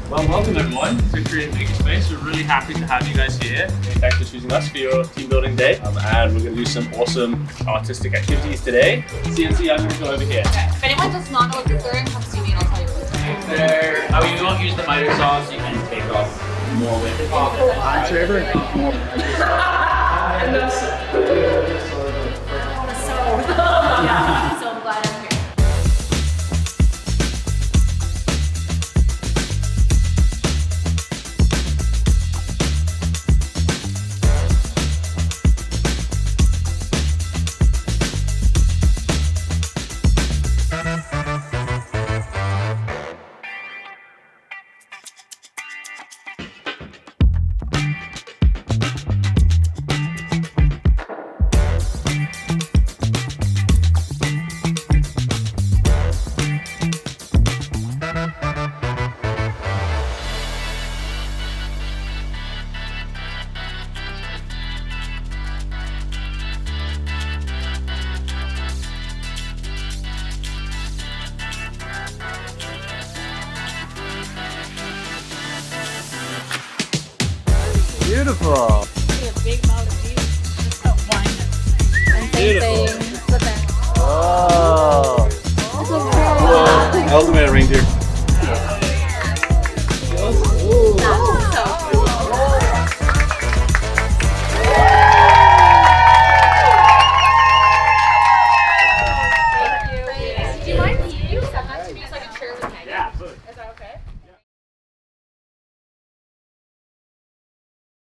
Well, welcome everyone to CREATE Makerspace. We're really happy to have you guys here. Thanks for choosing us for your team building day. And we're going to do some awesome artistic activities today. CNC, I'm going to go over here. Okay. If anyone does not know what they're doing, come see me and I'll tell you what they're doing. You won't use the miter saw, so you can take off more with it. I'm favorite. More. Yeah, so I'm glad I'm here. Beautiful. A big amount of views. Just got wine. And same thing. Oh. This is cool. Ultimate reindeer.